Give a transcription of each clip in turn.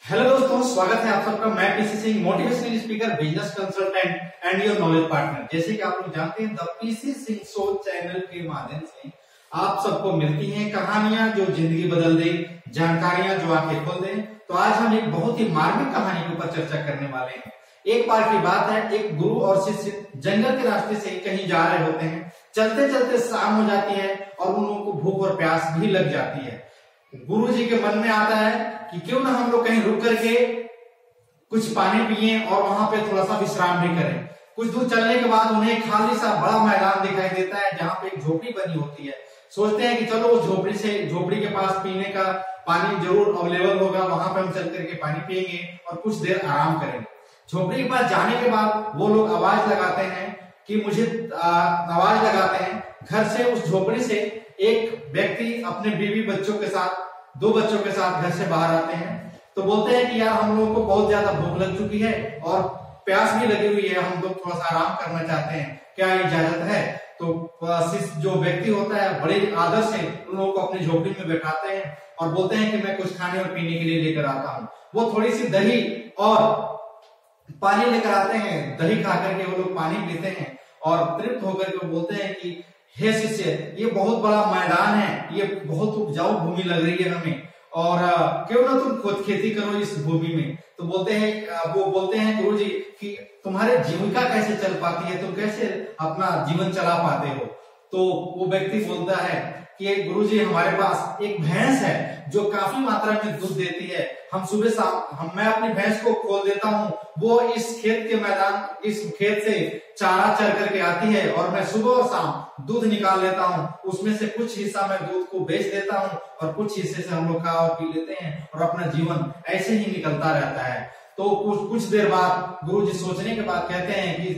Hello दोस्तों, स्वागत है आप सबका। मैं PC Singh, motivational speaker, business consultant and your knowledge partner. जैसे कि आप लोग जानते हैं, the PC Singh show channel के माध्यम से आप सबको मिलती हैं कहानियां जो जिंदगी बदल दे, जानकारियां जो आंखें खोल दें। तो आज हम एक बहुत ही मार्मिक कहानी के ऊपर चर्चा करने वाले हैं। एक बार की बात है, एक गुरु और शिष्य जंगल के रास्ते से कहीं जा रहे होते हैं। चलते चलते शाम हो जाती है और उन लोगों को भूख और प्यास भी लग जाती है। गुरु जी के मन में आता है कि क्यों ना हम लोग कहीं रुक करके कुछ पानी पिए और वहां पे थोड़ा सा विश्राम भी करें। कुछ दूर चलने के बाद उन्हें खाली सा बड़ा मैदान दिखाई देता है जहां पे एक झोपड़ी बनी होती है। सोचते हैं कि चलो उस झोपड़ी के पास पीने का पानी जरूर अवेलेबल होगा, वहां पे हम चल करके पानी पिएंगे और कुछ देर आराम करेंगे। झोपड़ी के पास जाने के बाद वो लोग आवाज लगाते हैं कि आवाज लगाते हैं घर से, उस झोपड़ी से एक व्यक्ति अपने बीवी बच्चों के साथ, 2 बच्चों के साथ घर से बाहर आते हैं। तो बोलते हैं कि यार हम लोगों को बहुत ज्यादा भूख लग चुकी है और प्यास भी लगी हुई है, हम लोग थोड़ा सा आराम करना चाहते हैं, क्या इजाजत है? तो जो व्यक्ति होता है बड़े आदर से उन लोगों को अपनी झोपड़ी में बैठाते हैं और बोलते हैं कि मैं कुछ खाने और पीने के लिए लेकर आता हूँ। वो थोड़ी सी दही और पानी लेकर आते हैं। दही खा करके वो लोग पानी पीते हैं और तृप्त होकर के बोलते हैं कि हे शिष्य, ये बहुत बड़ा मैदान है, ये बहुत उपजाऊ भूमि लग रही है हमें, और क्यों ना तुम खुद खेती करो इस भूमि में। तो वो बोलते हैं गुरु जी कि तुम्हारे जीविका कैसे चल पाती है, तुम कैसे अपना जीवन चला पाते हो? तो वो व्यक्ति बोलता है कि गुरुजी हमारे पास एक भैंस है जो काफी मात्रा में दूध देती है। हम सुबह शाम मैं अपनी भैंस को खोल देता हूँ, वो इस खेत से चारा चर करके आती है और मैं सुबह और शाम दूध निकाल लेता हूँ। उसमें से कुछ हिस्सा मैं दूध को बेच देता हूँ और कुछ हिस्से से हम लोग खा और पी लेते हैं और अपना जीवन ऐसे ही निकलता रहता है। तो कुछ देर बाद गुरुजी सोचने के बाद कहते हैं कि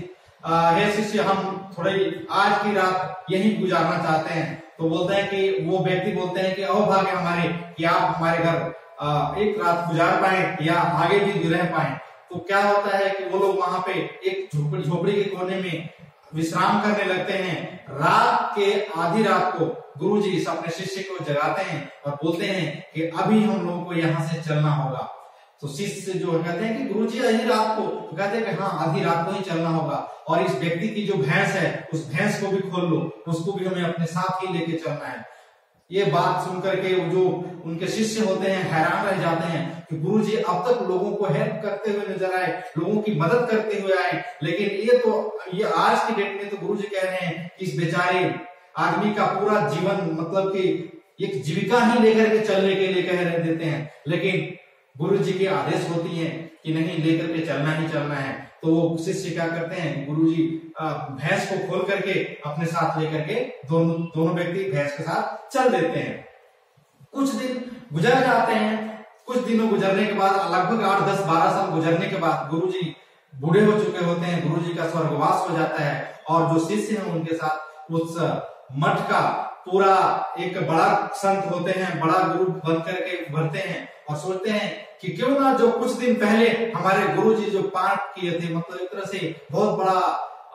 हे शिष्य, हम थोड़ी आज की रात यहीं गुजारना चाहते हैं। तो बोलते हैं कि वो व्यक्ति बोलते हैं कि अहोभाग्य हमारे कि आप हमारे घर एक रात गुजार पाए या आगे भी रह पाए। तो क्या होता है कि वो लोग वहां पे एक झोपड़ी के कोने में विश्राम करने लगते हैं। रात के आधी रात को गुरुजी अपने शिष्य को जगाते हैं और बोलते हैं कि अभी हम लोगों को यहाँ से चलना होगा। तो शिष्य जो कहते हैं कि गुरुजी आधी रात को, तो कहते हैं कि हाँ, आधी रात को ही चलना होगा और इस व्यक्ति की जो भैंस है उस भैंस को भी खोल लो, उसको भी हमें अपने साथ ही लेके चलना है। ये बात सुनकर के जो उनके शिष्य होते हैं हैरान रह जाते हैं कि गुरुजी अब तक लोगों को हेल्प करते हुए नजर आए, लोगों की मदद करते हुए आए, लेकिन ये आज की डेट में तो गुरुजी कह रहे हैं कि इस बेचारे आदमी का पूरा जीवन मतलब कि एक जीविका ही लेकर के चलने के लिए कह रहे देते हैं। लेकिन गुरु जी के आदेश होती है कि नहीं, लेकर के चलना ही चलना है। तो वो शिष्य क्या करते हैं, गुरु जी भैंस को खोल करके अपने साथ लेकर के दोनों व्यक्ति भैंस के साथ चल देते हैं। कुछ दिन गुजर जाते हैं। कुछ दिनों गुजरने के बाद, लगभग 8, 10, 12 साल गुजरने के बाद गुरु जी बूढ़े हो चुके होते हैं। गुरु जी का स्वर्गवास हो जाता है और जो शिष्य हैं उनके साथ उस मठ का पूरा एक बड़ा संत होते हैं, बड़ा गुरु बन करके भरते हैं और सोचते हैं कि क्यों ना जो कुछ दिन पहले हमारे गुरुजी जो पाप किए थे, मतलब एक तरह से बहुत बड़ा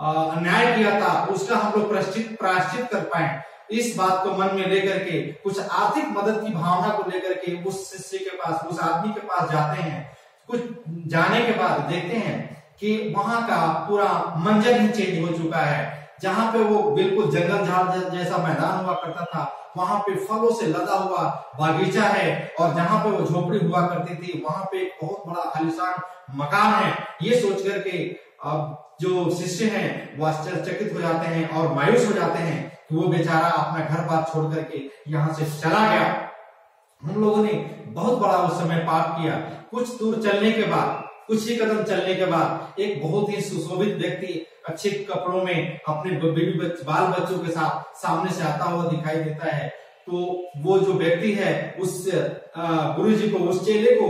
अन्याय किया था, उसका हम लोग प्रायश्चित कर पाए। इस बात को मन में लेकर के कुछ आर्थिक मदद की भावना को लेकर के उस शिष्य के पास, उस आदमी के पास जाते हैं। कुछ जाने के बाद देखते हैं कि वहां का पूरा मंजर ही चेंज हो चुका है। जहां पे वो बिल्कुल जंगल झाड़ जैसा मैदान हुआ करता था, वहां पे फलों से लदा हुआ बागीचा है और जहां पे वो झोपड़ी हुआ करती थी वहां पे एक बहुत बड़ा आलीशान मकान है। ये सोच करके अब जो शिष्य हैं वो आश्चर्यचकित हो जाते हैं और मायूस हो जाते हैं कि वो बेचारा अपना घर बार छोड़ करके यहाँ से चला गया। हम लोगों ने बहुत बड़ा उस समय पाप किया। कुछ दूर चलने के बाद, कुछ ही कदम चलने के बाद एक बहुत ही सुशोभित व्यक्ति अच्छे कपड़ों में अपने बाल बच्चों के साथ सामने से आता हुआ दिखाई देता है। तो वो जो व्यक्ति है उस गुरुजी को, उस चेले को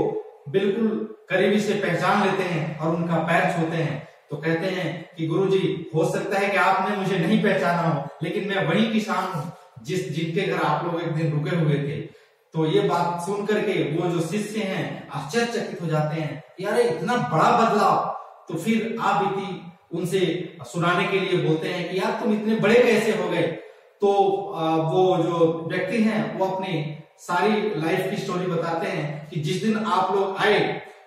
बिल्कुल करीबी से पहचान लेते हैं और उनका पैर छूते हैं। तो कहते हैं कि गुरुजी, हो सकता है कि आपने मुझे नहीं पहचाना हो, लेकिन मैं वही किसान हूँ जिनके घर आप लोग एक दिन रुके हुए थे। तो ये बात सुन करके वो जो शिष्य हैं आश्चर्यचकित हो जाते हैं, यार इतना बड़ा बदलाव। तो फिर आप बीती उनसे सुनाने के लिए बोलते हैं कि यार तुम इतने बड़े कैसे हो गए? तो वो जो व्यक्ति हैं वो अपनी सारी लाइफ की स्टोरी बताते हैं कि जिस दिन आप लोग आए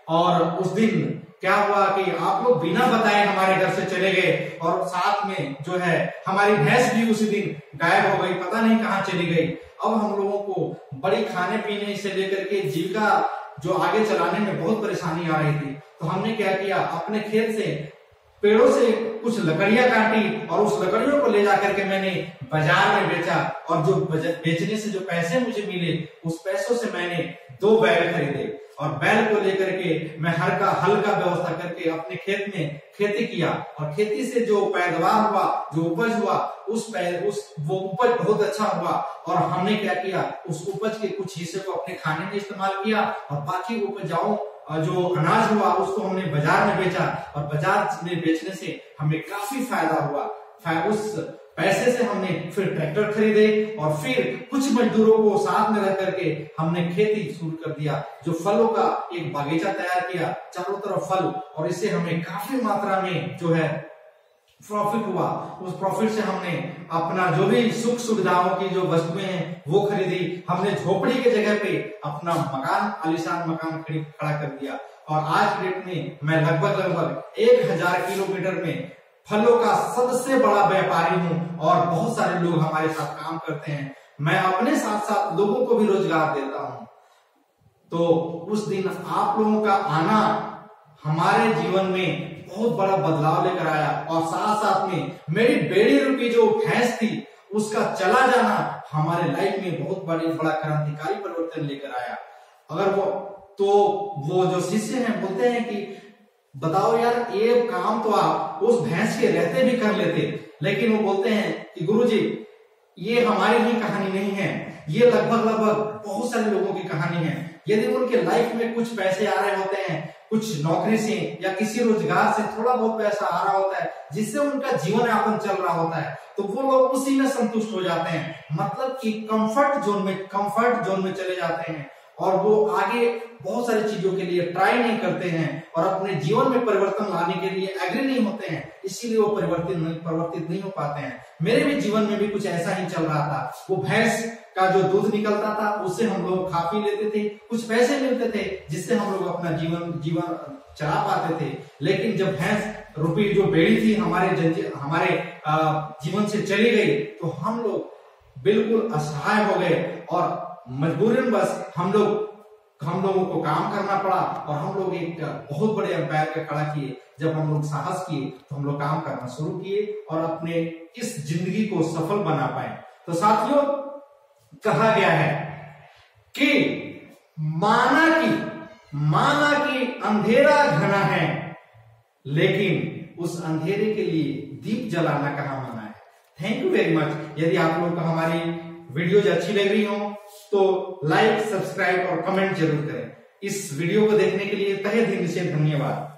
और उस दिन क्या हुआ कि आप लोग बिना बताए हमारे घर से चले गए और साथ में जो है हमारी भैंस भी उसी दिन गायब हो गई, पता नहीं कहाँ चली गई। अब हम लोगों को बड़ी खाने पीने से लेकर के जीविका जो आगे चलाने में बहुत परेशानी आ रही थी। तो हमने क्या किया, अपने खेत से पेड़ों से कुछ लकड़ियां काटी और उस लकड़ियों को ले जाकर के मैंने बाजार में बेचा और जो बेचने से जो पैसे मुझे मिले उस पैसों से मैंने 2 बैल खरीदे और बैल को लेकर के मैं हल का व्यवस्था करके अपने खेत में खेती किया और खेती से जो पैदावार हुआ, जो उपज हुआ, वो उपज बहुत अच्छा हुआ और हमने क्या किया, उस उपज के कुछ हिस्से को अपने खाने में इस्तेमाल किया और बाकी उपजाऊ जो अनाज हुआ उसको हमने बाजार में बेचा और बाजार में बेचने से हमें काफी फायदा हुआ। उस पैसे से हमने फिर ट्रैक्टर खरीदे और फिर कुछ मजदूरों को साथ में रह करके हमने खेती शुरू कर दिया, जो फलों का एक बागीचा तैयार किया, चारों तरफ फल, और इससे हमें काफी मात्रा में जो है प्रॉफिट हुआ। उस प्रॉफिट से हमने अपना जो भी सुख सुविधाओं की जो वस्तुएं हैं वो खरीदी। हमने झोपड़ी के जगह पे अपना मकान, आलीशान मकान खड़ा कर दिया और आज डेट में मैं लगभग 1000 किलोमीटर में फलों का सबसे बड़ा व्यापारी हूँ और बहुत सारे लोग हमारे साथ काम करते हैं। मैं अपने साथ साथ लोगों को भी रोजगार देता हूँ। तो उस दिन आप लोगों का आना हमारे जीवन में बहुत बड़ा बदलाव लेकर आया और साथ साथ में मेरी बेड़ी रूपी जो भैंस थी उसका चला जाना हमारे लाइफ में बहुत बड़ा क्रांतिकारी परिवर्तन लेकर आया। अगर वो जो शिष्य हैं बोलते हैं कि बताओ यार, ये काम तो आप उस भैंस के रहते भी कर लेते, लेकिन वो बोलते हैं कि गुरुजी ये हमारी ही कहानी नहीं है, ये लगभग बहुत सारे लोगों की कहानी है। यदि उनके लाइफ में कुछ पैसे आ रहे होते हैं, कुछ नौकरी से या किसी रोजगार से थोड़ा बहुत पैसा आ रहा होता है जिससे उनका जीवन यापन चल रहा होता है, तो वो लोग उसी में संतुष्ट हो जाते हैं, मतलब कि कंफर्ट जोन में चले जाते हैं और वो आगे बहुत सारी चीजों के लिए ट्राई नहीं करते हैं और अपने जीवन में परिवर्तन लाने के लिए एग्री नहीं होते हैं, इसीलिए वो परिवर्तित नहीं हो पाते हैं। मेरे भी जीवन में भी कुछ ऐसा ही चल रहा था। वो भैंस का जो दूध निकलता था उससे हम लोग खा पी लेते थे, कुछ पैसे मिलते थे जिससे हम लोग अपना जीवन चला पाते थे। लेकिन जब भैंस रूपी जो बेड़ी थी हमारे जीवन से चली गई तो हम लोग बिल्कुल असहाय हो गए और मजबूरन बस हम लोगों को काम करना पड़ा और हम लोग एक बहुत बड़े एम्पायर का खड़ा किए। जब हम लोग साहस किए तो हम लोग काम करना शुरू किए और अपने इस जिंदगी को सफल बना पाए। तो साथियों, कहा गया है कि माना कि अंधेरा घना है, लेकिन उस अंधेरे के लिए दीप जलाना कहाँ मना है। Thank you very much. यदि आप लोगों को हमारी वीडियोज अच्छी लग रही हो तो लाइक, सब्सक्राइब और कमेंट जरूर करें। इस वीडियो को देखने के लिए तहे दिल से धन्यवाद।